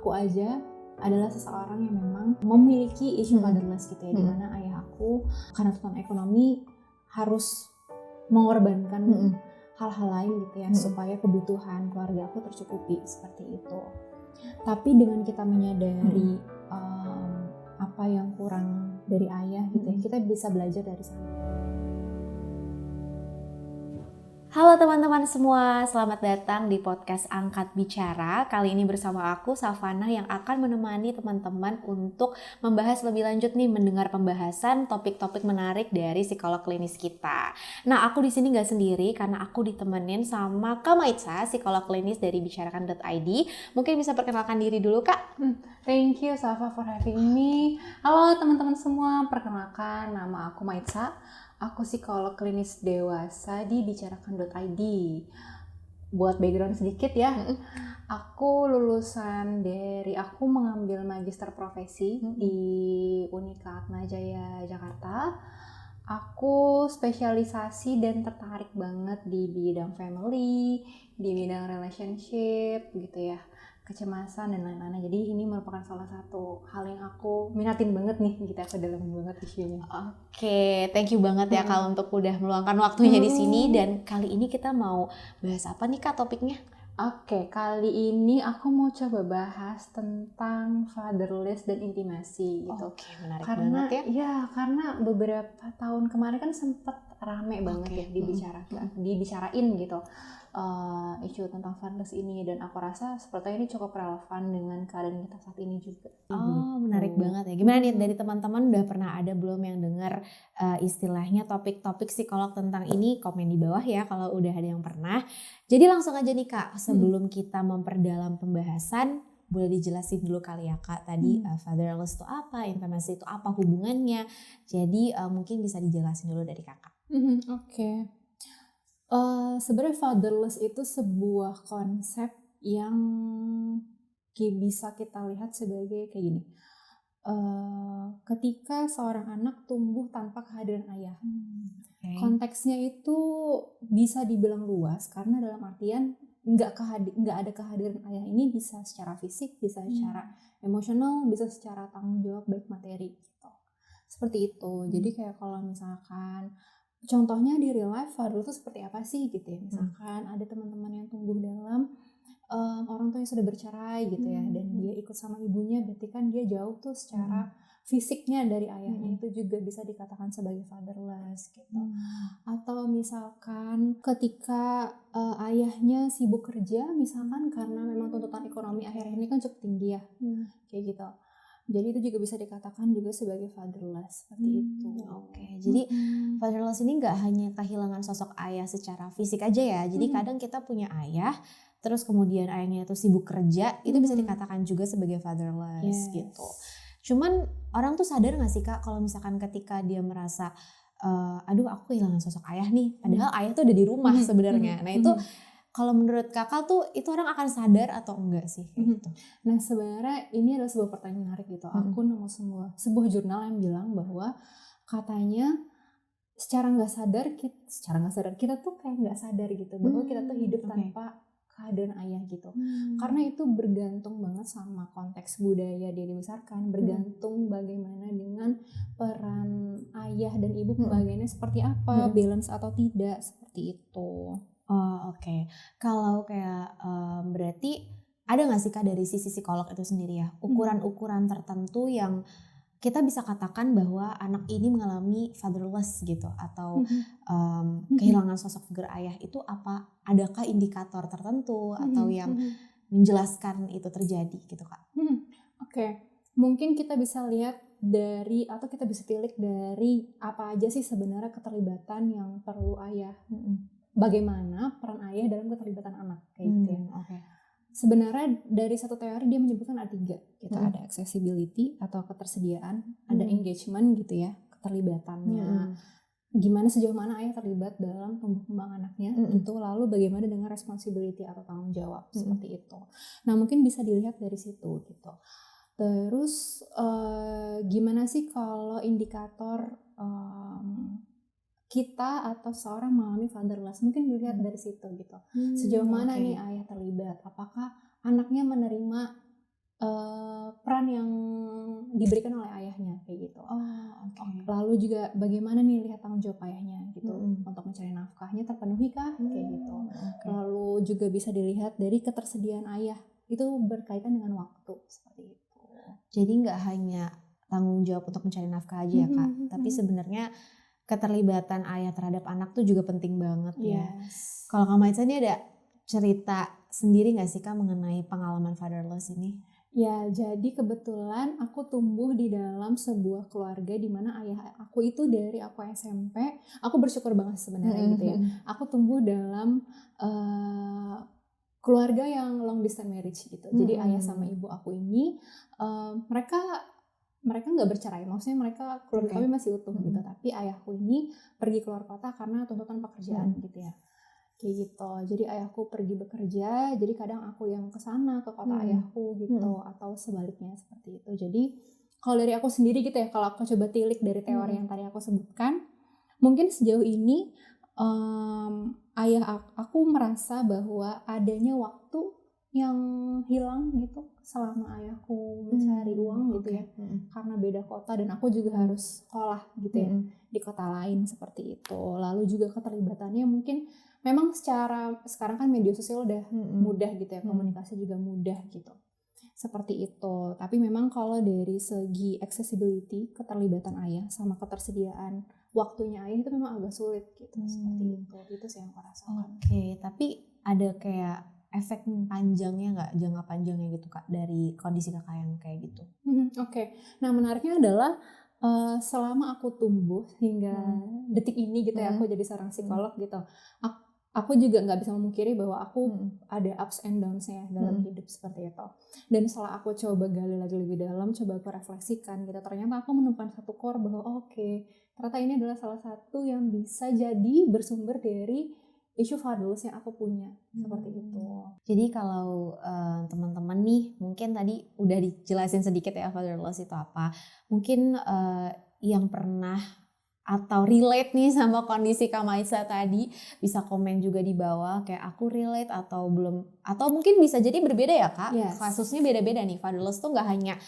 aku aja adalah seseorang yang memang memiliki isu fatherless gitu ya, dimana ayah aku karena tuntutan ekonomi harus mengorbankan hal-hal lain gitu ya, supaya kebutuhan keluarga aku tercukupi seperti itu. Tapi dengan kita menyadari apa yang kurang dari ayah gitu ya, kita bisa belajar dari sana. Halo teman-teman semua, selamat datang di podcast Angkat Bicara. Kali ini bersama aku, Savana, yang akan menemani teman-teman untuk membahas lebih lanjut nih, mendengar pembahasan topik-topik menarik dari psikolog klinis kita. Nah, aku di sini nggak sendiri karena aku ditemenin sama Kak Maitsa, psikolog klinis dari bicarakan.id. Mungkin bisa perkenalkan diri dulu, Kak. Thank you Safa for having me. Halo teman-teman semua, perkenalkan nama aku Maitsa. Aku psikolog klinis dewasa di bicarakan.id. Buat background sedikit ya, aku mengambil magister profesi di Unika Atmajaya Jakarta. Aku spesialisasi dan tertarik banget di bidang family, di bidang relationship gitu ya, kecemasan dan lain-lain. Jadi ini merupakan salah satu hal yang aku minatin banget nih, gitu, aku dalamin banget isunya. Oke, thank you banget ya Kak untuk udah meluangkan waktunya di sini. Dan kali ini kita mau bahas apa nih Kak topiknya? Oke, kali ini aku mau coba bahas tentang fatherless dan intimasi gitu. Oke, menarik Karena banget ya. Karena beberapa tahun kemarin kan sempat rame banget ya dibicarain gitu. Isu tentang fatherless ini, dan aku rasa sepertinya ini cukup relevan dengan keadaan kita saat ini juga. Oh, menarik banget ya. Gimana nih dari teman-teman, udah pernah ada belum yang dengar istilahnya topik-topik psikolog tentang ini? Komen di bawah ya kalau udah ada yang pernah. Jadi langsung aja nih Kak, sebelum kita memperdalam pembahasan, boleh dijelasin dulu kali ya Kak tadi fatherless itu apa, intimacy itu apa hubungannya. Jadi mungkin bisa dijelasin dulu dari Kakak. Oke. Sebenarnya fatherless itu sebuah konsep yang bisa kita lihat sebagai kayak gini. Ketika seorang anak tumbuh tanpa kehadiran ayah, konteksnya itu bisa dibilang luas karena dalam artian nggak ada kehadiran ayah ini, bisa secara fisik, bisa secara emosional, bisa secara tanggung jawab baik materi gitu. Seperti itu. Jadi kayak kalau misalkan contohnya di real life, father itu seperti apa sih gitu ya. Misalkan ada teman-teman yang tumbuh dalam orang tua yang sudah bercerai gitu ya, dan dia ikut sama ibunya, berarti kan dia jauh tuh secara fisiknya dari ayahnya, itu juga bisa dikatakan sebagai fatherless gitu. Atau misalkan ketika ayahnya sibuk kerja misalkan karena memang tuntutan ekonomi akhir-akhir ini kan cukup tinggi ya, kayak gitu. Jadi itu juga bisa dikatakan juga sebagai fatherless seperti itu. Oke, jadi fatherless ini nggak hanya kehilangan sosok ayah secara fisik aja ya. Jadi kadang kita punya ayah, terus kemudian ayahnya itu sibuk kerja, itu bisa dikatakan juga sebagai fatherless gitu. Cuman orang tuh sadar nggak sih Kak kalau misalkan ketika dia merasa, aduh aku kehilangan sosok ayah nih, padahal ayah tuh ada di rumah sebenarnya. Nah itu kalau menurut Kakak tuh itu orang akan sadar atau enggak sih? Gitu. Nah sebenarnya ini adalah sebuah pertanyaan menarik gitu. Aku nemu sebuah jurnal yang bilang bahwa katanya secara nggak sadar kita tuh kayak nggak sadar gitu bahwa kita tuh hidup tanpa kehadiran ayah gitu. Karena itu bergantung banget sama konteks budaya dia dibesarkan, bergantung bagaimana dengan peran ayah dan ibu pembagiannya seperti apa, balance atau tidak, seperti itu. Oh oke. Kalau kayak berarti ada nggak sih Kak dari sisi psikolog itu sendiri ya, ukuran-ukuran tertentu yang kita bisa katakan bahwa anak ini mengalami fatherless gitu, atau kehilangan sosok figur ayah itu apa? Adakah indikator tertentu atau yang menjelaskan itu terjadi gitu Kak? Oke. Mungkin kita bisa lihat atau kita bisa tilik dari apa aja sih sebenarnya keterlibatan yang perlu ayah. Bagaimana peran ayah dalam keterlibatan anak kayak gitu ya. Sebenarnya dari satu teori dia menyebutkan ada 3 gitu. Ada accessibility atau ketersediaan, ada engagement gitu ya, keterlibatannya. Gimana sejauh mana ayah terlibat dalam tumbuh kembang anaknya, itu lalu bagaimana dengan responsibility atau tanggung jawab, seperti itu. Nah mungkin bisa dilihat dari situ gitu. Terus gimana sih kalau indikator kita atau seorang mengalami fatherless, mungkin dilihat dari situ gitu. Sejauh mana nih ayah terlibat, apakah anaknya menerima peran yang diberikan oleh ayahnya kayak gitu. Lalu juga bagaimana nih lihat tanggung jawab ayahnya gitu untuk mencari nafkahnya terpenuhi kah kayak gitu. Lalu juga bisa dilihat dari ketersediaan ayah, itu berkaitan dengan waktu seperti itu. Jadi nggak hanya tanggung jawab untuk mencari nafkah aja ya Kak, tapi sebenarnya keterlibatan ayah terhadap anak tuh juga penting banget ya. Kalau Kak Maitza ini ada cerita sendiri nggak sih Kak mengenai pengalaman fatherless ini? Ya, jadi kebetulan aku tumbuh di dalam sebuah keluarga di mana ayah aku itu dari aku SMP, aku bersyukur banget sebenarnya gitu ya. Aku tumbuh dalam keluarga yang long distance marriage gitu. Jadi ayah sama ibu aku ini mereka nggak bercerai, maksudnya mereka keluarga kami masih utuh gitu. Tapi ayahku ini pergi keluar kota karena tuntutan pekerjaan gitu ya. Kayak gitu. Jadi ayahku pergi bekerja, jadi kadang aku yang kesana ke kota ayahku gitu, atau sebaliknya seperti itu. Jadi kalau dari aku sendiri gitu ya, kalau aku coba tilik dari teori yang tadi aku sebutkan, mungkin sejauh ini ayah aku merasa bahwa adanya waktu yang hilang gitu selama ayahku mencari uang gitu ya, karena beda kota dan aku juga harus sekolah gitu ya di kota lain seperti itu. Lalu juga keterlibatannya mungkin memang sekarang kan media sosial udah mudah gitu ya, komunikasi juga mudah gitu. Seperti itu. Tapi memang kalau dari segi accessibility, keterlibatan ayah sama ketersediaan waktunya ayah itu memang agak sulit gitu. Seperti itu. Itu sih yang aku rasakan. Tapi ada kayak efek panjangnya nggak, jangka panjangnya gitu Kak dari kondisi Kakak yang kayak gitu? Nah menariknya adalah selama aku tumbuh hingga detik ini gitu ya, aku jadi seorang psikolog gitu. Aku juga nggak bisa memungkiri bahwa aku ada ups and downs-nya dalam hidup seperti itu. Dan setelah aku coba gali lagi lebih dalam, coba aku refleksikan gitu, ternyata aku menemukan satu core bahwa ternyata ini adalah salah satu yang bisa jadi bersumber dari isu fatherless yang aku punya, seperti itu. Jadi kalau teman-teman nih, mungkin tadi udah dijelasin sedikit ya fatherless itu apa. Mungkin yang pernah atau relate nih sama kondisi Kak Maitza tadi, bisa komen juga di bawah kayak aku relate atau belum, atau mungkin bisa jadi berbeda ya Kak. Kasusnya beda-beda nih. Fatherless tuh nggak hanya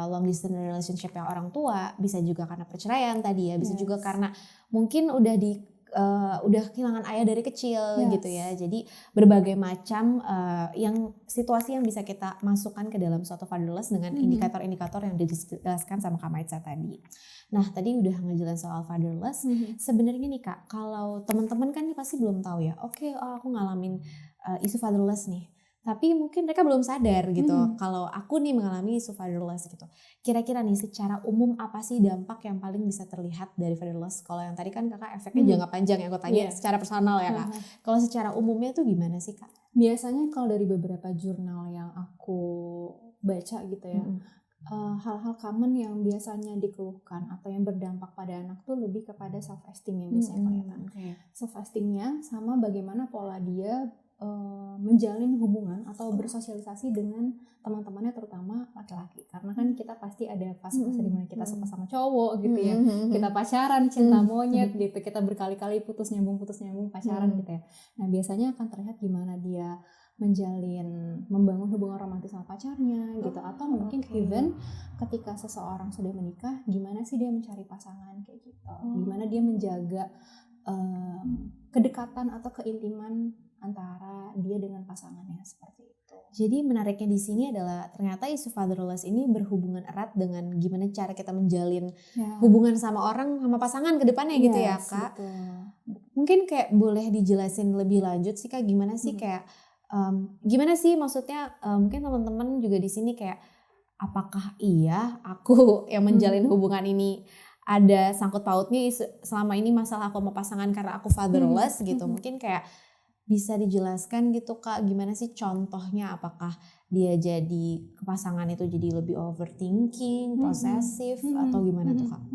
long distance relationship yang orang tua, bisa juga karena perceraian tadi ya, bisa juga karena mungkin udah kehilangan ayah dari kecil gitu ya. Jadi berbagai macam yang situasi yang bisa kita masukkan ke dalam suatu fatherless dengan indikator-indikator yang dijelaskan sama Kak Maitza tadi. Nah tadi udah ngejelasin soal fatherless. Sebenarnya nih Kak, kalau teman-teman kan pasti belum tahu ya. Aku ngalamin isu fatherless nih. Tapi mungkin mereka belum sadar gitu kalau aku nih mengalami isu fatherless gitu. Kira-kira nih secara umum apa sih dampak yang paling bisa terlihat dari fatherless? Kalau yang tadi kan Kakak efeknya jangka panjang ya, aku tanya secara personal ya Kak. Kalau secara umumnya tuh gimana sih Kak? Biasanya kalau dari beberapa jurnal yang aku baca gitu ya, hal-hal common yang biasanya dikeluhkan atau yang berdampak pada anak tuh lebih kepada self esteem yang biasanya kelihatan. Self esteemnya sama bagaimana pola dia menjalin hubungan atau bersosialisasi dengan teman-temannya, terutama laki-laki, karena kan kita pasti ada fase-fase dimana kita suka sama cowok gitu ya, kita pacaran, cinta monyet gitu, kita berkali-kali putus nyambung pacaran gitu ya. Nah biasanya akan terlihat gimana dia membangun hubungan romantis sama pacarnya gitu, atau mungkin even ketika seseorang sudah menikah, gimana sih dia mencari pasangan kayak gitu, gimana dia menjaga kedekatan atau keintiman antara dia dengan pasangannya, seperti itu. Jadi menariknya di sini adalah ternyata isu fatherless ini berhubungan erat dengan gimana cara kita menjalin hubungan sama orang, sama pasangan ke depannya gitu ya Kak. Betul. Mungkin kayak boleh dijelasin lebih lanjut sih Kak, gimana sih kayak gimana sih maksudnya, mungkin teman-teman juga di sini kayak apakah iya aku yang menjalin hubungan ini ada sangkut pautnya selama ini masalah aku sama pasangan karena aku fatherless gitu. Mungkin kayak bisa dijelaskan gitu Kak, gimana sih contohnya, apakah dia jadi pasangan itu jadi lebih overthinking, posesif atau gimana tuh Kak?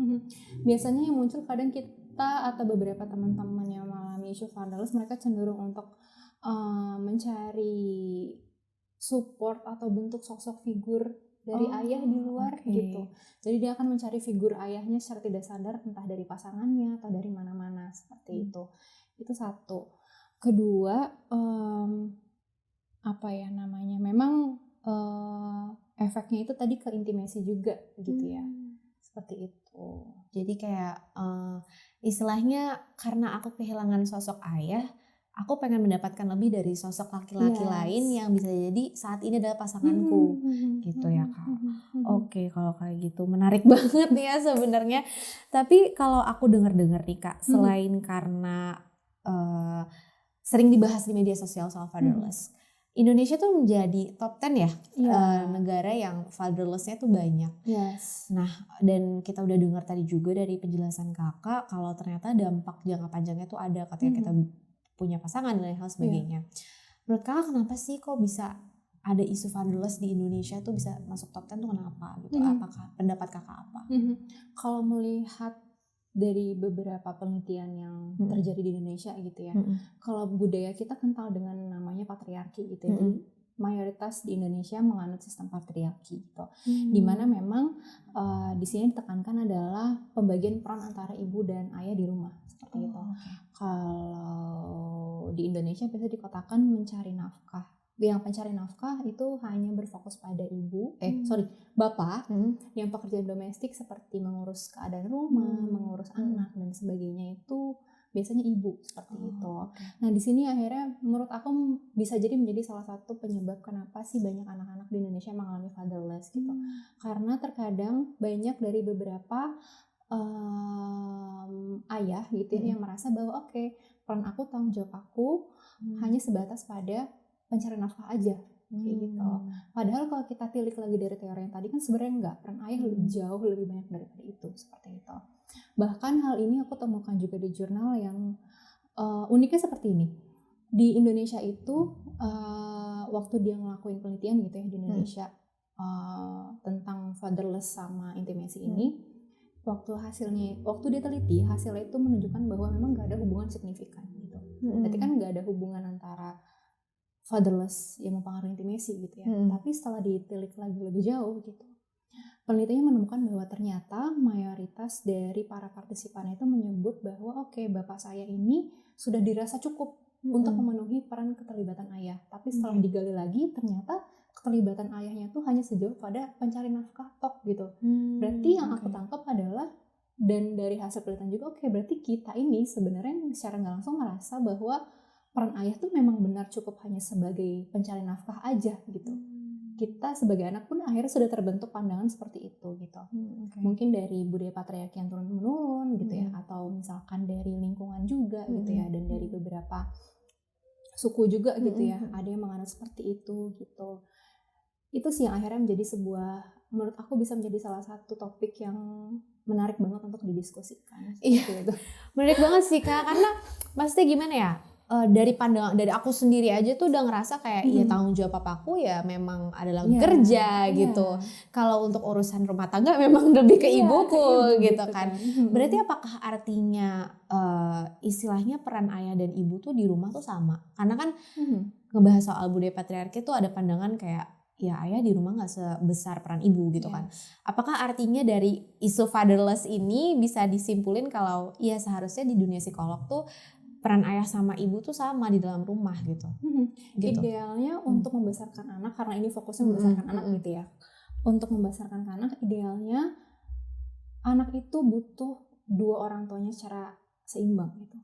Biasanya yang muncul kadang kita atau beberapa teman-teman yang mengalami isu fatherless, mereka cenderung untuk mencari support atau bentuk sosok figur dari ayah di luar gitu. Jadi dia akan mencari figur ayahnya secara tidak sadar, entah dari pasangannya atau dari mana-mana seperti itu. Itu satu. Kedua, memang efeknya itu tadi ke intimasi juga gitu ya. Seperti itu. Jadi kayak istilahnya karena aku kehilangan sosok ayah, aku pengen mendapatkan lebih dari sosok laki-laki lain yang bisa jadi saat ini adalah pasanganku, gitu ya Kak. Oke, kalau kayak gitu menarik banget nih ya sebenarnya. Tapi kalau aku dengar-dengar nih Kak, selain karena sering dibahas di media sosial soal fatherless, Indonesia tuh menjadi top 10 ya negara yang fatherless-nya tuh banyak. Nah, dan kita udah dengar tadi juga dari penjelasan Kakak kalau ternyata dampak jangka panjangnya tuh ada ketika kita punya pasangan dan hal sebagainya. Menurut Kakak kenapa sih kok bisa ada isu fatherless di Indonesia tuh bisa masuk top 10 tuh kenapa gitu? Apakah pendapat Kakak apa? Kalau melihat dari beberapa penelitian yang terjadi di Indonesia gitu ya, kalau budaya kita kental dengan namanya patriarki gitu ya, jadi mayoritas di Indonesia menganut sistem patriarki gitu, dimana memang di sini ditekankan adalah pembagian peran antara ibu dan ayah di rumah seperti itu. Kalau di Indonesia biasa dikatakan mencari nafkah. Yang pencari nafkah itu hanya berfokus pada bapak yang pekerjaan domestik seperti mengurus keadaan rumah, mengurus anak dan sebagainya itu biasanya ibu seperti itu. Nah di sini akhirnya menurut aku bisa jadi menjadi salah satu penyebab kenapa sih banyak anak-anak di Indonesia mengalami fatherless gitu. Karena terkadang banyak dari beberapa ayah gitu ya yang merasa bahwa peran aku, tanggung jawab aku hanya sebatas pada pencari nafkah aja kayak gitu. Padahal kalau kita tilik lagi dari teori yang tadi kan sebenarnya enggak, peran ayah jauh lebih banyak daripada itu seperti itu. Bahkan hal ini aku temukan juga di jurnal yang uniknya seperti ini. Di Indonesia itu waktu dia ngelakuin penelitian gitu ya di Indonesia tentang fatherless sama intimacy ini, waktu dia teliti hasilnya itu menunjukkan bahwa memang nggak ada hubungan signifikan gitu. Berarti kan nggak ada hubungan antara fatherless yang mempengaruhi intimasi gitu ya. Tapi setelah ditelik lagi lebih jauh gitu, penelitiannya menemukan bahwa ternyata mayoritas dari para partisipan itu menyebut bahwa bapak saya ini sudah dirasa cukup untuk memenuhi peran keterlibatan ayah. Tapi setelah digali lagi ternyata keterlibatan ayahnya tuh hanya sejauh pada pencari nafkah tok gitu. Berarti yang aku tangkap adalah, dan dari hasil penelitian juga berarti kita ini sebenarnya secara nggak langsung merasa bahwa peran ayah tuh memang benar cukup hanya sebagai pencari nafkah aja gitu. Kita sebagai anak pun akhirnya sudah terbentuk pandangan seperti itu gitu. Mungkin dari budaya patriarki yang turun-menurun gitu ya, atau misalkan dari lingkungan juga gitu ya, dan dari beberapa suku juga gitu ya, ada yang menganut seperti itu gitu. Itu sih yang akhirnya menjadi menurut aku bisa menjadi salah satu topik yang menarik banget untuk didiskusikan. Iya, menarik banget sih Kak, karena maksudnya gimana ya? Dari pandangan dari aku sendiri aja tuh udah ngerasa kayak ya tanggung jawab papaku ya memang adalah kerja gitu. Kalau untuk urusan rumah tangga memang lebih ke ibuku gitu kan. Berarti apakah artinya istilahnya peran ayah dan ibu tuh di rumah tuh sama? Karena kan ngebahas soal budaya patriarki tuh ada pandangan kayak ya ayah di rumah gak sebesar peran ibu gitu kan. Apakah artinya dari isu fatherless ini bisa disimpulin kalau ya seharusnya di dunia psikolog tuh peran ayah sama ibu tuh sama di dalam rumah gitu. Idealnya untuk membesarkan anak, karena ini fokusnya membesarkan anak gitu ya. Untuk membesarkan anak, idealnya anak itu butuh dua orang tuanya secara seimbang gitu.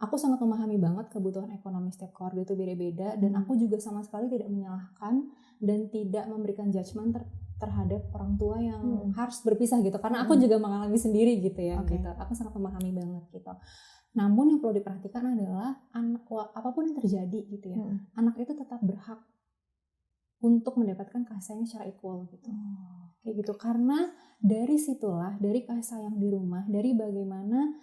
Aku sangat memahami banget kebutuhan ekonomi setiap keluarga itu beda-beda, dan aku juga sama sekali tidak menyalahkan dan tidak memberikan judgement terhadap orang tua yang harus berpisah gitu, karena aku juga mengalami sendiri gitu ya. Gitu. Aku sangat memahami banget gitu. Namun yang perlu diperhatikan adalah apapun yang terjadi gitu ya, anak itu tetap berhak untuk mendapatkan kasih sayang secara equal gitu. Kayak gitu, karena dari situlah, dari kasih sayang di rumah, dari bagaimana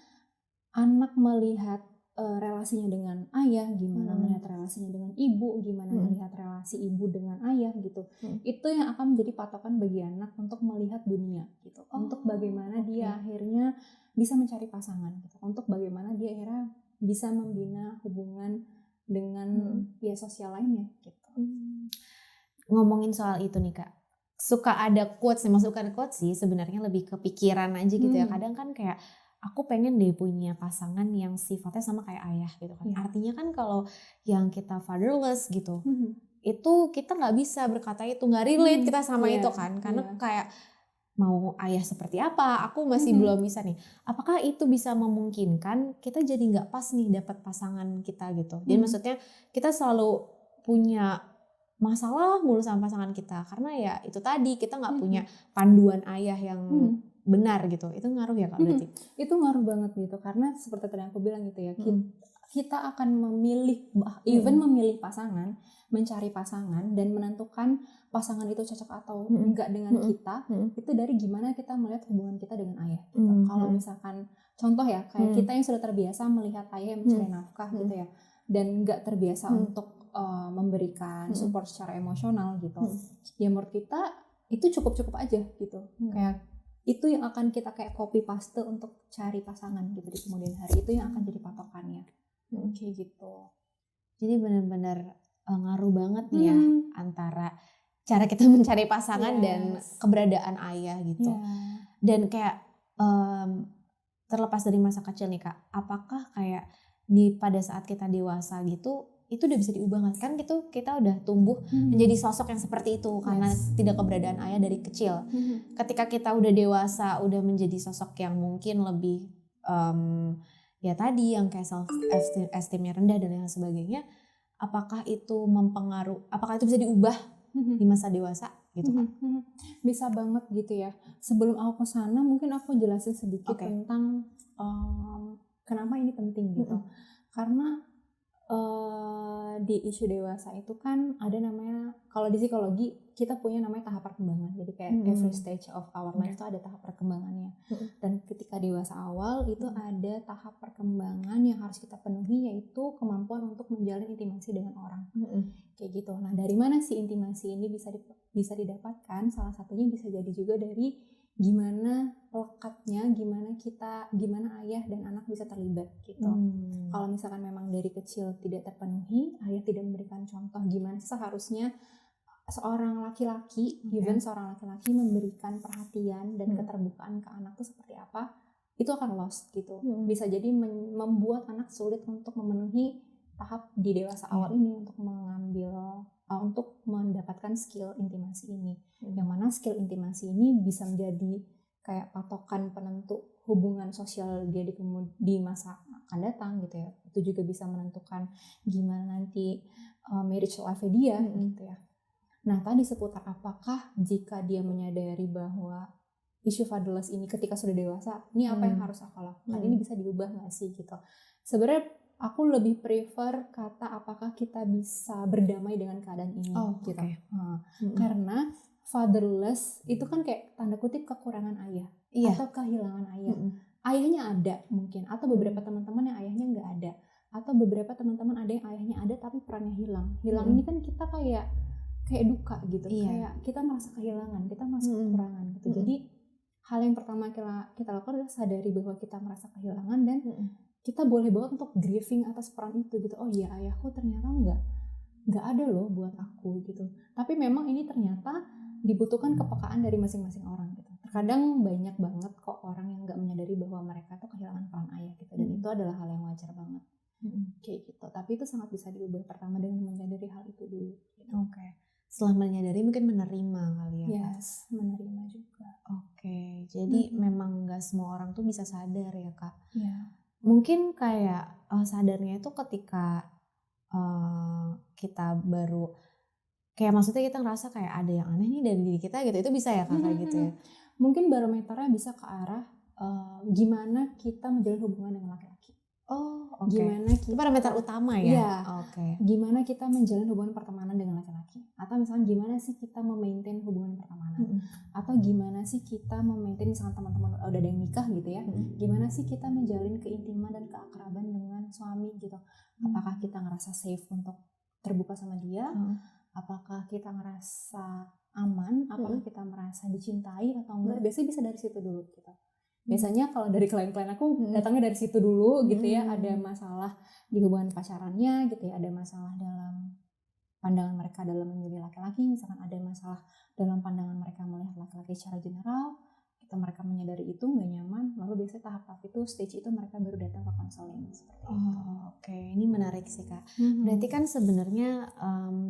anak melihat relasinya dengan ayah, gimana melihat relasinya dengan ibu, gimana melihat relasi ibu dengan ayah gitu. Itu yang akan menjadi patokan bagi anak untuk melihat dunia gitu. Untuk bagaimana dia akhirnya bisa mencari pasangan gitu. Untuk bagaimana dia akhirnya bisa membina hubungan dengan sosial lainnya gitu. Ngomongin soal itu nih Kak, suka ada quotes, bukan quotes sih sebenarnya, lebih kepikiran aja gitu ya. Kadang kan kayak aku pengen deh punya pasangan yang sifatnya sama kayak ayah gitu kan. Artinya kan kalau yang kita fatherless gitu, itu kita nggak bisa berkata itu, nggak relate kita sama Iya, itu kan, karena iya. kayak mau ayah seperti apa, aku masih belum bisa nih. Apakah itu bisa memungkinkan kita jadi nggak pas nih dapat pasangan kita gitu. Jadi maksudnya kita selalu punya masalah mulu sama pasangan kita karena ya itu tadi kita nggak punya panduan ayah yang benar gitu. Itu ngaruh ya Kak berarti? Itu ngaruh banget gitu karena seperti tadi aku bilang gitu ya, kita akan memilih, even memilih pasangan, mencari pasangan dan menentukan pasangan itu cocok atau enggak dengan kita, itu dari gimana kita melihat hubungan kita dengan ayah gitu. Kalau misalkan contoh ya kayak kita yang sudah terbiasa melihat ayah yang mencari nafkah gitu ya, dan enggak terbiasa untuk memberikan support secara emosional gitu, ya menurut kita itu cukup-cukup aja gitu. Kayak itu yang akan kita kayak copy paste untuk cari pasangan gitu di kemudian hari, itu yang akan jadi patokannya. Kayak gitu. Jadi benar-benar ngaruh banget nih ya antara cara kita mencari pasangan dan keberadaan ayah gitu. Dan kayak terlepas dari masa kecil nih Kak, apakah kayak pada saat kita dewasa gitu itu udah bisa diubah nggak? Kan gitu kita udah tumbuh menjadi sosok yang seperti itu karena tidak keberadaan ayah dari kecil. Ketika kita udah dewasa, udah menjadi sosok yang mungkin lebih ya tadi yang kayak self esteemnya rendah dan lain sebagainya, apakah itu apakah itu bisa diubah di masa dewasa gitu kan? Bisa banget gitu ya. Sebelum aku ke sana mungkin aku jelasin sedikit tentang kenapa ini penting gitu. Karena di isu dewasa itu kan ada namanya, kalau di psikologi kita punya namanya tahap perkembangan. Jadi kayak every stage of our life itu ada tahap perkembangannya. Dan ketika dewasa awal itu ada tahap perkembangan yang harus kita penuhi, yaitu kemampuan untuk menjalin intimasi dengan orang. Kayak gitu. Nah, dari mana sih intimasi ini bisa didapatkan? Salah satunya bisa jadi juga dari gimana lekatnya, gimana ayah dan anak bisa terlibat gitu. Kalau misalkan memang dari kecil tidak terpenuhi, ayah tidak memberikan contoh gimana seharusnya seorang laki-laki, even seorang laki-laki memberikan perhatian dan keterbukaan ke anak itu seperti apa, itu akan lost gitu. Bisa jadi membuat anak sulit untuk memenuhi tahap di dewasa awal ini untuk mendapatkan skill intimasi ini. Yang mana skill intimasi ini bisa menjadi kayak patokan penentu hubungan sosial dia di masa akan datang gitu ya. Itu juga bisa menentukan gimana nanti marriage life dia gitu ya. Nah, tadi seputar apakah jika dia menyadari bahwa isu fatherless ini ketika sudah dewasa, ini apa yang harus aku lakukan? Ini bisa diubah nggak sih gitu? Sebenarnya aku lebih prefer kata apakah kita bisa berdamai dengan keadaan ini gitu. Karena fatherless itu kan kayak tanda kutip kekurangan ayah atau kehilangan ayah. Ayahnya ada mungkin, atau beberapa teman-teman yang ayahnya nggak ada, atau beberapa teman-teman ada yang ayahnya ada tapi perannya hilang. Hilang ini kan kita kayak duka gitu, kayak kita merasa kehilangan, kita merasa kekurangan gitu. Jadi hal yang pertama kita lakukan adalah sadari bahwa kita merasa kehilangan dan kita boleh banget untuk grieving atas peran itu gitu. Oh iya, ayahku ternyata nggak ada loh buat aku gitu. Tapi memang ini ternyata dibutuhkan kepekaan dari masing-masing orang gitu. Terkadang banyak banget kok orang yang nggak menyadari bahwa mereka tuh kehilangan peran ayah gitu, dan itu adalah hal yang wajar banget. Kayak gitu. Tapi itu sangat bisa diubah pertama dengan menyadari hal itu dulu. Gitu. Setelah menyadari mungkin menerima kali ya. Yes, menerima juga. Jadi memang nggak semua orang tuh bisa sadar ya Kak. Mungkin kayak sadarnya itu ketika kita baru kayak maksudnya kita ngerasa kayak ada yang aneh nih dari diri kita gitu, itu bisa ya Kak gitu ya. Mungkin barometernya bisa ke arah gimana kita menjalin hubungan dengan laki-laki. Gimana kita, itu parameter utama ya. Gimana kita menjalin hubungan pertemanan dengan laki-laki, atau misalnya gimana sih kita memaintain hubungan pertemanan, atau gimana sih kita memaintain misalnya teman-teman udah ada yang nikah gitu ya, gimana sih kita menjalin keintiman dan keakraban dengan suami gitu. Apakah kita ngerasa safe untuk terbuka sama dia, apakah kita ngerasa aman, apakah kita merasa dicintai atau enggak. Biasanya bisa dari situ dulu gitu. Biasanya kalau dari klien-klien aku datangnya dari situ dulu gitu ya, ada masalah di hubungan pacarannya gitu ya, ada masalah dalam pandangan mereka dalam memilih laki-laki, misalkan ada masalah dalam pandangan mereka melihat laki-laki secara general, mereka menyadari itu nggak nyaman, lalu biasanya tahap-tahap itu stage itu mereka baru datang ke konseling seperti itu. Oke. Ini menarik sih Kak. Berarti kan sebenarnya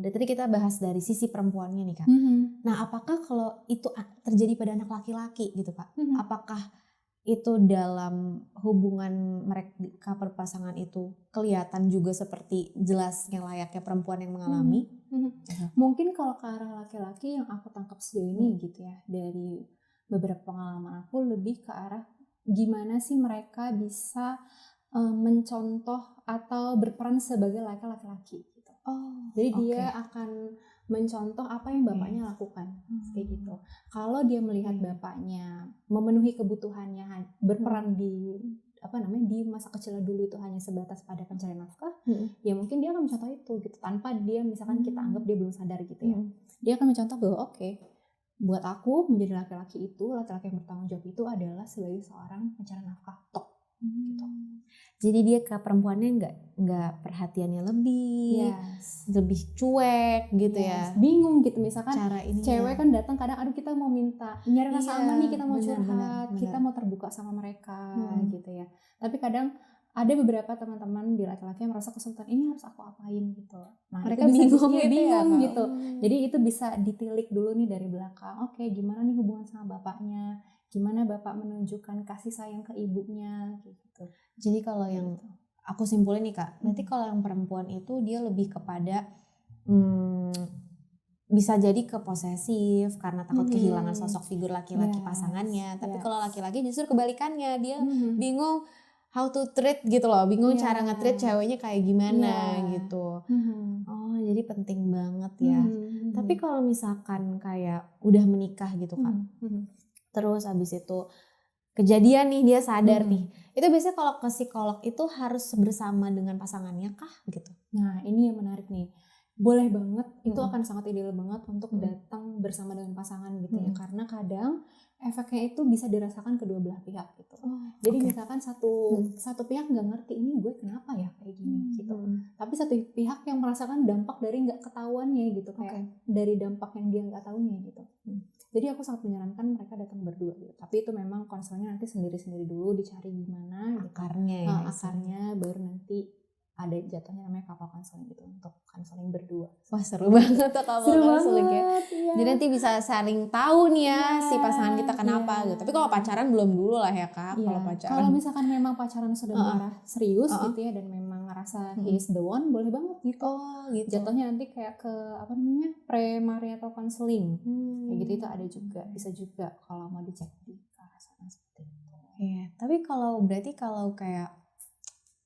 dari tadi kita bahas dari sisi perempuannya nih Kak. Nah, apakah kalau itu terjadi pada anak laki-laki gitu Kak? Apakah itu dalam hubungan mereka berpasangan itu kelihatan juga seperti jelasnya layaknya perempuan yang mengalami? Mungkin kalau ke arah laki-laki yang aku tangkap sejauh ini gitu ya, dari beberapa pengalaman aku lebih ke arah gimana sih mereka bisa mencontoh atau berperan sebagai laki-laki gitu. Jadi dia akan mencontoh apa yang bapaknya lakukan kayak gitu. Kalau dia melihat bapaknya memenuhi kebutuhannya, berperan di di masa kecil dulu itu hanya sebatas pada pencarian nafkah, ya mungkin dia akan mencontoh itu gitu tanpa dia misalkan kita anggap dia belum sadar gitu ya. Dia akan mencontoh bahwa buat aku menjadi laki-laki yang bertanggung jawab itu adalah sebagai seorang pencari nafkah gitu. Jadi dia ke perempuannya nggak perhatiannya lebih, lebih cuek gitu ya. Bingung gitu misalkan cara ini cewek kan datang kadang kita mau minta nyari rasa aman nih, kita mau curhat, kita mau terbuka sama mereka gitu ya. Tapi kadang ada beberapa teman-teman di laki-laki yang merasa kesulitan, ini harus aku apain gitu. Nah, mereka itu bingung gitu. Jadi itu bisa ditilik dulu nih dari belakang. Gimana nih hubungan sama bapaknya? Gimana bapak menunjukkan kasih sayang ke ibunya gitu. Jadi kalau yang aku simpulin nih Kak, nanti kalau yang perempuan itu dia lebih kepada bisa jadi ke posesif karena takut kehilangan sosok figur laki-laki pasangannya. Tapi kalau laki-laki justru kebalikannya, dia bingung how to treat gitu loh, bingung cara nge-treat ceweknya kayak gimana gitu. Jadi penting banget ya. Tapi kalau misalkan kayak udah menikah gitu Kak, terus abis itu kejadian nih dia sadar nih, itu biasanya kalau ke psikolog itu harus bersama dengan pasangannya kah gitu? Nah ini yang menarik nih, boleh banget, itu akan sangat ideal banget untuk datang bersama dengan pasangan gitu ya, karena kadang efeknya itu bisa dirasakan kedua belah pihak gitu. Jadi misalkan satu pihak nggak ngerti ini gue kenapa ya kayak gini gitu, tapi satu pihak yang merasakan dampak dari nggak ketahuannya gitu, kayak dari dampak yang dia nggak tahunya gitu. Jadi aku sangat menyarankan mereka datang berdua gitu. Tapi itu memang konselnya nanti sendiri-sendiri dulu, dicari gimana akarnya akarnya, baru nanti ada jatuhnya namanya couple counseling gitu, untuk counseling berdua. Wah seru banget tuh couple counseling ya. Jadi nanti bisa saling tahu nih ya si pasangan kita kenapa gitu. Tapi kalau pacaran belum dulu lah ya Kak. Kalau pacaran, kalau misalkan memang pacaran sudah mengarah serius gitu ya, dan memang ngerasa he is the one, boleh banget gitu. Gitu. Jatuhnya nanti kayak ke premarital counseling kayak gitu, itu ada juga, bisa juga kalau mau dicek di arah sana seperti itu. Tapi berarti kalau kayak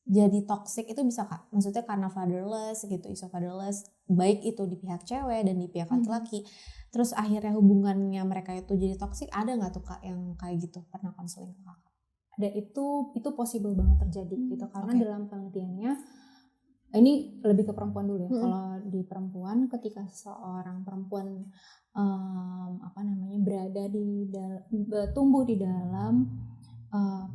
jadi toxic itu bisa Kak? Maksudnya karena fatherless gitu, isu fatherless, baik itu di pihak cewek dan di pihak laki-laki. Terus akhirnya hubungannya mereka itu jadi toxic, ada nggak tuh Kak yang kayak gitu? Pernah konseling ke Kakak? Ada, itu possible banget terjadi gitu, karena dalam penelitiannya, ini lebih ke perempuan dulu ya. Kalau di perempuan, ketika seorang perempuan berada tumbuh di dalam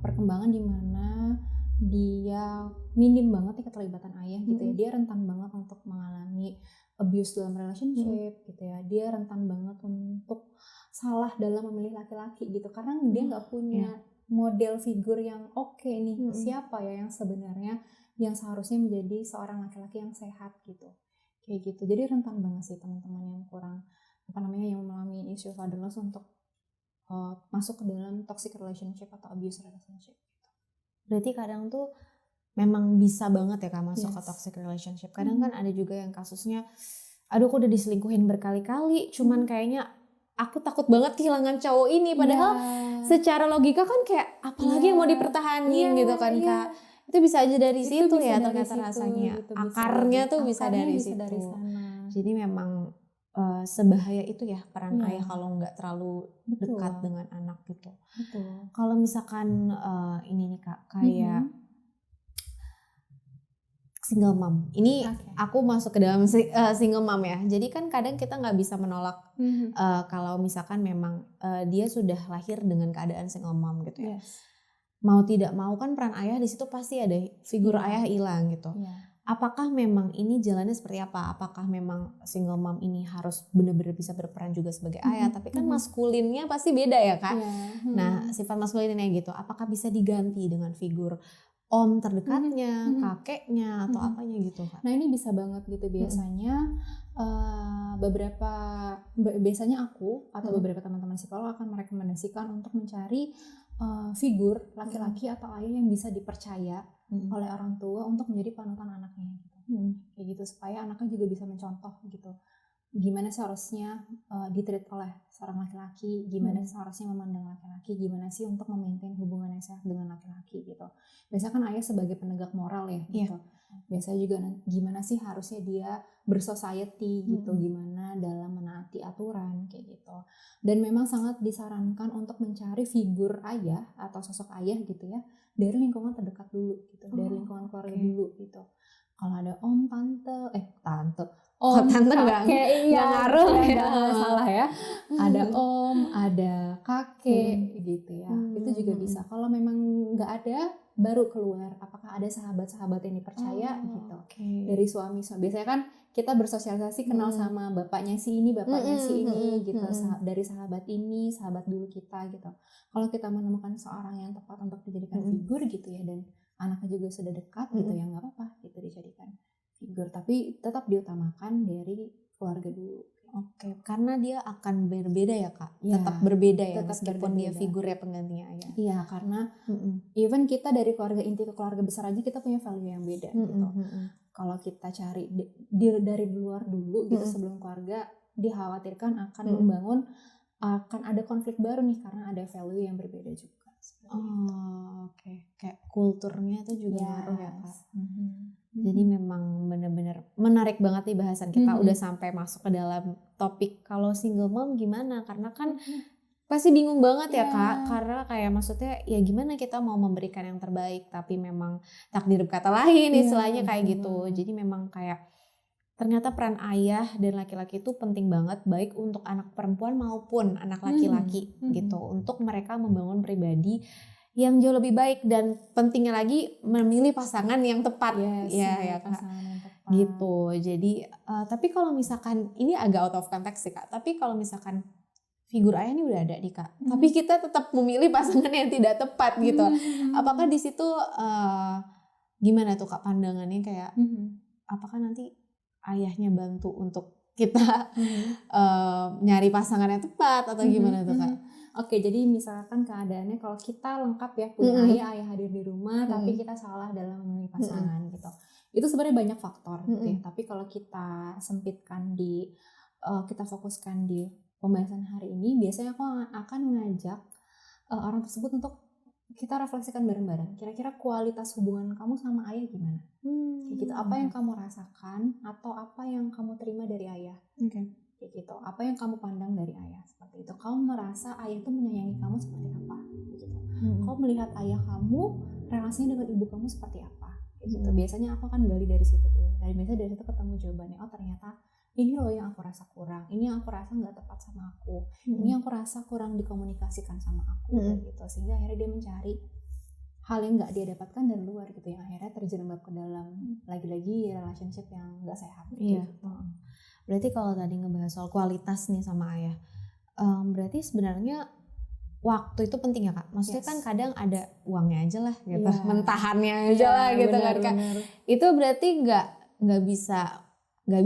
perkembangan di mana dia minim banget nih keterlibatan ayah gitu ya, dia rentan banget untuk mengalami abuse dalam relationship gitu ya, dia rentan banget untuk salah dalam memilih laki-laki gitu, karena dia nggak punya model figur yang oke nih, siapa ya yang sebenarnya yang seharusnya menjadi seorang laki-laki yang sehat gitu, kayak gitu. Jadi rentan banget sih teman-teman yang kurang yang mengalami isu fatherless untuk masuk ke dalam toxic relationship atau abuse relationship. Berarti kadang tuh memang bisa banget ya Kak masuk ke toxic relationship. Kadang kan ada juga yang kasusnya, aduh aku udah diselingkuhin berkali-kali, cuman kayaknya aku takut banget kehilangan cowok ini. Padahal secara logika kan kayak apalagi yang mau dipertahanin gitu kan Kak. Itu bisa aja dari situ ya ternyata rasanya. Gitu, akarnya tuh bisa dari situ. Dari sana. Jadi memang sebahaya itu ya peran ayah kalau nggak terlalu dekat dengan anak gitu. Kalau misalkan ini nih Kak, kayak single mom. Ini aku masuk ke dalam single mom ya. Jadi kan kadang kita nggak bisa menolak kalau misalkan memang dia sudah lahir dengan keadaan single mom gitu ya. Mau tidak mau kan peran ayah di situ pasti ada, figur ayah hilang gitu. apakah memang ini jalannya seperti apa? Apakah memang single mom ini harus benar-benar bisa berperan juga sebagai ayah? Tapi kan maskulinnya pasti beda ya Kak. Nah sifat maskulinnya gitu, apakah bisa diganti dengan figur om terdekatnya, kakeknya atau apanya gitu Kak? Nah ini bisa banget gitu biasanya. Biasanya aku atau beberapa teman-teman psikolog akan merekomendasikan untuk mencari figur laki-laki atau ayah yang bisa dipercaya oleh orang tua untuk menjadi panutan anaknya gitu. Kayak gitu supaya anaknya juga bisa mencontoh gitu. Gimana seharusnya ditreat oleh seorang laki-laki, gimana seharusnya memandang laki-laki, gimana sih untuk memaintain hubungan yang sehat dengan laki-laki gitu. Biasanya kan ayah sebagai penegak moral ya gitu. Biasanya juga gimana sih harusnya dia bersociety gitu, gimana dalam menaati aturan kayak gitu. Dan memang sangat disarankan untuk mencari figur ayah atau sosok ayah gitu ya dari lingkungan terdekat dulu gitu, dari lingkungan keluarga dulu gitu. Kalau ada om, tante, om, tante kakek, nggak ngaruh ya, salah ya. Ada om, ada kakek gitu ya. Itu juga bisa. Kalau memang nggak ada, baru keluar. Apakah ada sahabat-sahabat yang dipercaya gitu. Dari suami. Biasanya kan kita bersosialisasi kenal sama bapaknya si ini, bapaknya si ini gitu. Dari sahabat ini, sahabat dulu kita gitu. Kalau kita menemukan seorang yang tepat untuk dijadikan figur gitu ya, dan anaknya juga sudah dekat gitu ya, nggak apa-apa gitu dijadikan figur, tapi tetap diutamakan dari keluarga dulu. Oke, karena dia akan berbeda ya Kak, tetap berbeda ya, meskipun dia figurnya penggantinya ayah. Iya, karena even kita dari keluarga inti ke keluarga besar aja kita punya value yang beda gitu. Kalau kita cari dari luar dulu gitu sebelum keluarga, dikhawatirkan akan membangun, akan ada konflik baru nih karena ada value yang berbeda juga. Oke. Kayak kulturnya itu juga ngaruh ya Kak. Jadi memang benar-benar menarik banget nih bahasan kita. Udah sampai masuk ke dalam topik kalau single mom gimana, karena kan pasti bingung banget ya Kak, karena kayak maksudnya ya gimana kita mau memberikan yang terbaik tapi memang takdir berkata lain istilahnya kayak gitu. Jadi memang kayak ternyata peran ayah dan laki-laki itu penting banget, baik untuk anak perempuan maupun anak laki-laki gitu, untuk mereka membangun pribadi yang jauh lebih baik, dan pentingnya lagi memilih pasangan yang tepat. Ya Kak, gitu. Jadi tapi kalau misalkan ini agak out of context sih Kak, tapi kalau misalkan figur ayah ini udah ada nih Kak, tapi kita tetap memilih pasangan yang tidak tepat gitu, apakah di situ gimana tuh Kak pandangannya, kayak apakah nanti ayahnya bantu untuk kita nyari pasangan yang tepat atau gimana tuh Kak? Oke, jadi misalkan keadaannya kalau kita lengkap ya, punya ayah hadir di rumah, tapi kita salah dalam memilih pasangan gitu. Itu sebenarnya banyak faktor gitu ya. Tapi kalau kita sempitkan kita fokuskan di pembahasan hari ini, biasanya aku akan mengajak orang tersebut untuk kita refleksikan bareng-bareng. Kira-kira kualitas hubungan kamu sama ayah gimana? Kayak gitu. Apa yang kamu rasakan atau apa yang kamu terima dari ayah? Kayak gitu. Apa yang kamu pandang dari ayah? Seperti itu. Kamu merasa ayah itu menyayangi kamu seperti apa? Gitu. Kamu melihat ayah kamu, relasinya dengan ibu kamu seperti apa? Kayak gitu. Biasanya aku akan gali dari situ dulu. Dan biasanya dari situ ketemu jawabannya. Oh ternyata ini loh yang aku rasa kurang, ini yang aku rasa nggak tepat sama aku, ini yang aku rasa kurang dikomunikasikan sama aku, gitu. Sehingga akhirnya dia mencari hal yang nggak dia dapatkan dari luar gitu, yang akhirnya terjerembab ke dalam lagi-lagi relationship yang nggak sehat. Gitu. Berarti kalau tadi ngebahas soal kualitas nih sama ayah, berarti sebenarnya waktu itu penting ya Kak. Maksudnya kan kadang ada uangnya aja lah gitu, mentahannya aja lah gitu kan Kak. Itu berarti nggak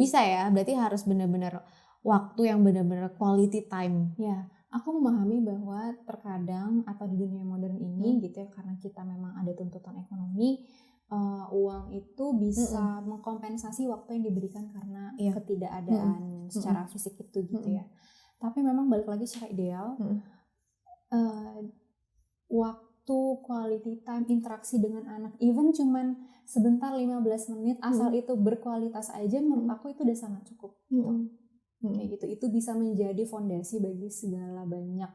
bisa ya, berarti harus benar-benar waktu yang benar-benar quality time. Ya, aku memahami bahwa terkadang atau di dunia modern ini gitu ya, karena kita memang ada tuntutan ekonomi, uang itu bisa mengkompensasi waktu yang diberikan karena ketidakadaan secara fisik itu gitu ya. Tapi memang balik lagi secara ideal, waktu quality time, interaksi dengan anak, even cuman sebentar 15 menit, asal itu berkualitas aja, menurut aku itu udah sangat cukup gitu. Kayak gitu, itu bisa menjadi fondasi bagi segala banyak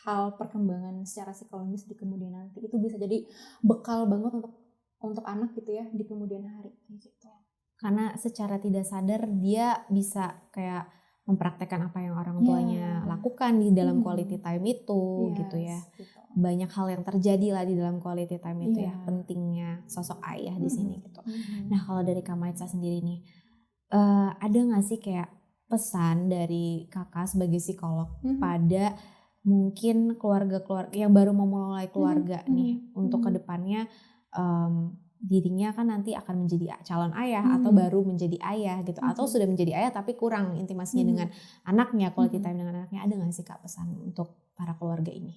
hal perkembangan secara psikologis di kemudian nanti. Itu bisa jadi bekal banget untuk anak gitu ya di kemudian hari gitu. Karena secara tidak sadar dia bisa kayak mempraktekkan apa yang orang tuanya lakukan di dalam quality time itu gitu ya. banyak hal yang terjadi lah di dalam quality time itu ya, Iya. pentingnya sosok ayah di sini gitu. Mhm. Nah kalau dari Kak Maitza sendiri nih, ada nggak sih kayak pesan dari kakak sebagai psikolog pada mungkin keluarga-keluarga yang baru memulai keluarga nih untuk kedepannya dirinya kan nanti akan menjadi calon ayah atau baru menjadi ayah gitu, atau sudah menjadi ayah tapi kurang intimasinya dengan anaknya, quality time dengan anaknya, ada nggak sih Kak pesan untuk para keluarga ini?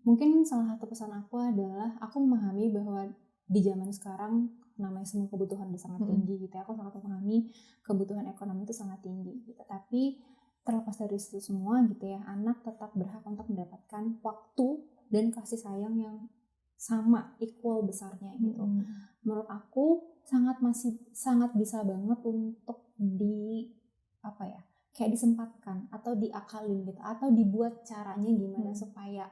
Mungkin salah satu pesan aku adalah aku memahami bahwa di zaman sekarang namanya semua kebutuhan udah sangat tinggi gitu ya. Aku sangat memahami kebutuhan ekonomi itu sangat tinggi gitu. Tapi terlepas dari itu semua gitu ya, anak tetap berhak untuk mendapatkan waktu dan kasih sayang yang sama, equal besarnya gitu. Menurut aku sangat bisa banget untuk kayak disempatkan atau diakalin gitu, atau dibuat caranya gimana supaya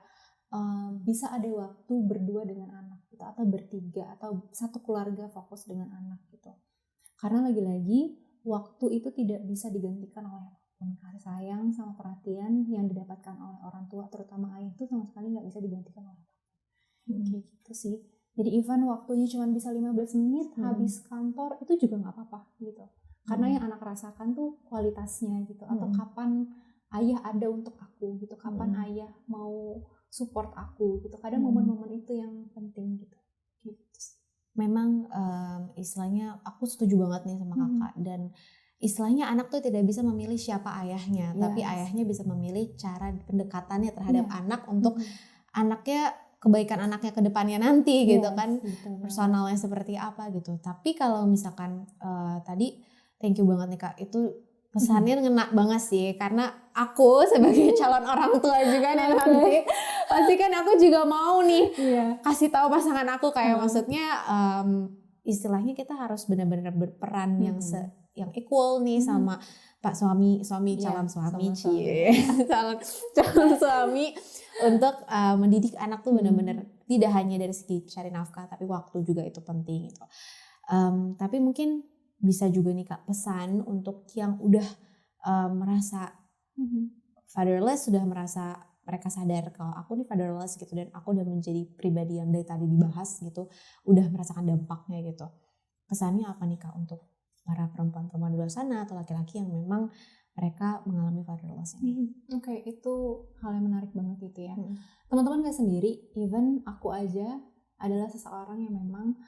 bisa ada waktu berdua dengan anak gitu, atau bertiga atau satu keluarga fokus dengan anak gitu. Karena lagi-lagi waktu itu tidak bisa digantikan oleh apapun. Kasih sayang sama perhatian yang didapatkan oleh orang tua, terutama ayah, itu sama sekali nggak bisa digantikan oleh apapun. Kayak gitu sih. Jadi even waktunya cuma bisa 15 menit habis kantor, itu juga nggak apa-apa gitu. Karena yang anak rasakan tuh kualitasnya gitu, atau kapan ayah ada untuk aku gitu, kapan ayah mau support aku gitu. Kadang momen-momen itu yang penting gitu. Memang istilahnya aku setuju banget nih sama kakak, dan istilahnya anak tuh tidak bisa memilih siapa ayahnya, tapi ayahnya bisa memilih cara pendekatannya terhadap anak untuk anaknya, kebaikan anaknya ke depannya nanti gitu kan, personalnya seperti apa gitu. Tapi kalau misalkan tadi thank you banget nih Kak, itu pesannya ngena banget sih, karena aku sebagai calon orang tua juga nih nanti pasti kan aku juga mau nih kasih tahu pasangan aku kayak maksudnya istilahnya kita harus benar-benar berperan yang equal nih sama Pak suami calon suami calon suami untuk mendidik anak tuh benar-benar tidak hanya dari segi cari nafkah, tapi waktu juga itu penting gitu. Tapi mungkin bisa juga nih Kak pesan untuk yang udah merasa fatherless, sudah merasa mereka sadar kalau aku nih fatherless gitu, dan aku udah menjadi pribadi yang dari tadi dibahas gitu, udah merasakan dampaknya gitu. Pesannya apa nih Kak untuk para perempuan-perempuan di luar sana atau laki-laki yang memang mereka mengalami fatherless ini? Oke, itu hal yang menarik banget gitu ya. Teman-teman gak sendiri, even aku aja adalah seseorang yang memang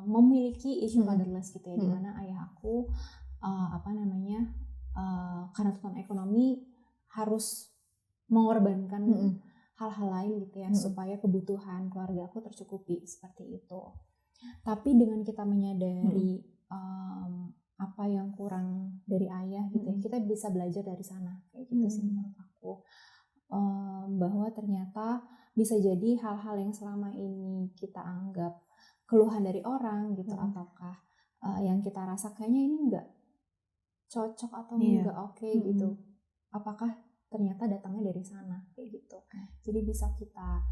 memiliki isu fatherless gitu ya, dimana ayah aku karena tuntutan ekonomi harus mengorbankan hal-hal lain gitu ya, supaya kebutuhan keluarga aku tercukupi seperti itu. Tapi dengan kita menyadari apa yang kurang dari ayah gitu ya, kita bisa belajar dari sana kayak gitu sih menurut aku. Bahwa ternyata bisa jadi hal-hal yang selama ini kita anggap keluhan dari orang gitu, ataukah yang kita rasa kayaknya ini enggak cocok atau enggak oke gitu, apakah ternyata datangnya dari sana kayak gitu. Jadi bisa kita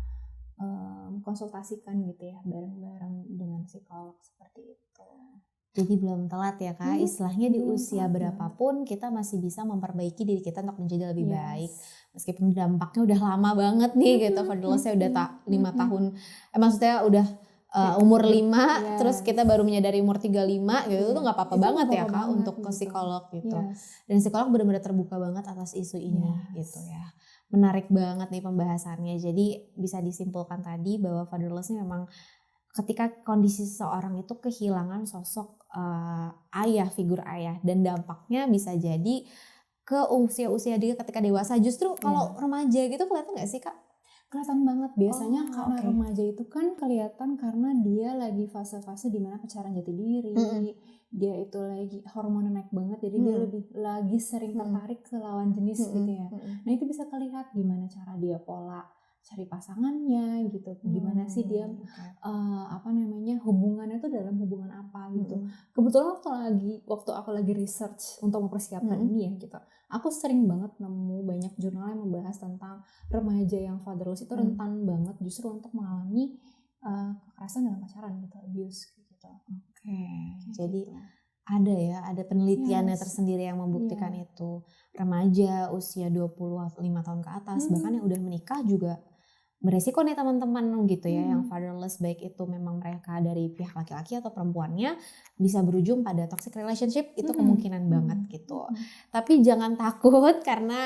konsultasikan gitu ya bareng-bareng dengan psikolog seperti itu. Jadi belum telat ya Kak, istilahnya di usia berapapun kita masih bisa memperbaiki diri kita untuk menjadi lebih baik. Meskipun dampaknya udah lama banget nih gitu, fatherless-nya udah 5 tahun, maksudnya udah umur 5, terus kita baru menyadari umur 35 gitu, itu gak apa-apa banget ya Kak untuk ke psikolog gitu. Dan psikolog benar-benar terbuka banget atas isu ini gitu ya. Menarik banget nih pembahasannya, jadi bisa disimpulkan tadi bahwa fatherless-nya memang ketika kondisi seseorang itu kehilangan sosok ayah, figur ayah, dan dampaknya bisa jadi ke usia-usia dia ketika dewasa. Justru kalau remaja gitu kelihatan gak sih Kak? Kelihatan banget biasanya, karena remaja itu kan kelihatan karena dia lagi fase-fase dimana pencarian jati diri, dia itu lagi hormonnya naik banget, jadi dia lagi sering tertarik ke lawan jenis gitu ya. Nah itu bisa terlihat gimana cara dia pola cari pasangannya gitu, gimana sih dia hubungannya tuh dalam hubungan apa gitu. Kebetulan waktu aku lagi research untuk mempersiapkan ini ya gitu, aku sering banget nemu banyak jurnal yang membahas tentang remaja yang fatherless itu rentan banget justru untuk mengalami kekerasan dalam pacaran gitu, abuse gitu. Jadi ada penelitiannya tersendiri yang membuktikan itu. Remaja usia 25 tahun ke atas, bahkan yang udah menikah juga beresiko nih teman-teman gitu ya, yang fatherless, baik itu memang mereka dari pihak laki-laki atau perempuannya, bisa berujung pada toxic relationship, itu kemungkinan banget gitu. Tapi jangan takut karena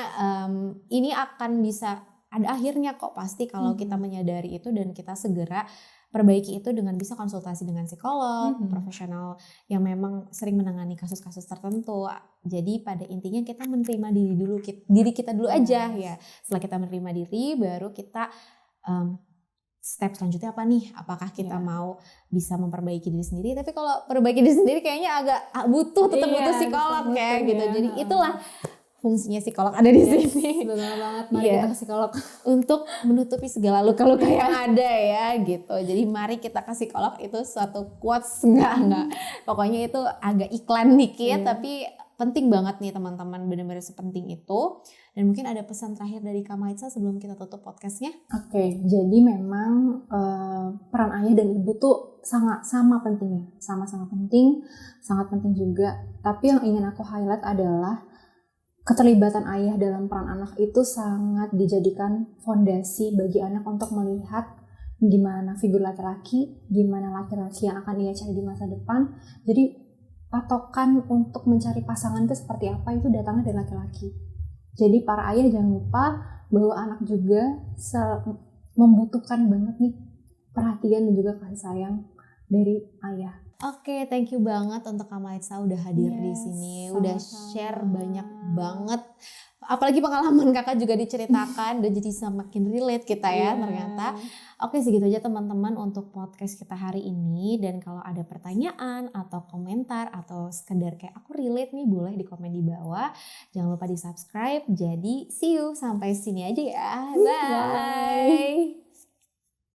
ini akan bisa ada akhirnya kok pasti kalau kita menyadari itu dan kita segera perbaiki itu dengan bisa konsultasi dengan psikolog, profesional yang memang sering menangani kasus-kasus tertentu. Jadi pada intinya kita menerima diri kita dulu aja ya. Setelah kita menerima diri, baru kita step selanjutnya apa nih? Apakah kita mau bisa memperbaiki diri sendiri? Tapi kalau perbaiki diri sendiri kayaknya agak tetap butuh psikolog ya gitu. Jadi itulah fungsinya psikolog ada di sini. Benar banget, mari kita ke psikolog. Untuk menutupi segala luka-luka yang ada ya gitu. Jadi mari kita ke psikolog, itu suatu quotes enggak. Pokoknya itu agak iklan dikit tapi penting banget nih teman-teman, benar-benar sepenting itu. Dan mungkin ada pesan terakhir dari Kak Maitza sebelum kita tutup podcastnya. Oke, jadi memang peran ayah dan ibu tuh sama pentingnya, sama-sama penting, sangat penting juga. Tapi yang ingin aku highlight adalah keterlibatan ayah dalam peran anak itu sangat dijadikan fondasi bagi anak untuk melihat gimana figur laki-laki, gimana laki-laki yang akan ia cari di masa depan. Jadi patokan untuk mencari pasangan itu seperti apa itu datangnya dari laki-laki. Jadi para ayah jangan lupa bahwa anak juga membutuhkan banget nih perhatian dan juga kasih sayang dari ayah. Oke, thank you banget untuk Kak Maitza udah hadir di sini, udah share banyak banget. Apalagi pengalaman kakak juga diceritakan, dan jadi semakin relate kita ya ternyata. Oke, segitu aja teman-teman untuk podcast kita hari ini. Dan kalau ada pertanyaan atau komentar atau sekedar kayak aku relate nih, boleh di komen di bawah. Jangan lupa di subscribe. Jadi see you, sampai sini aja ya. Bye.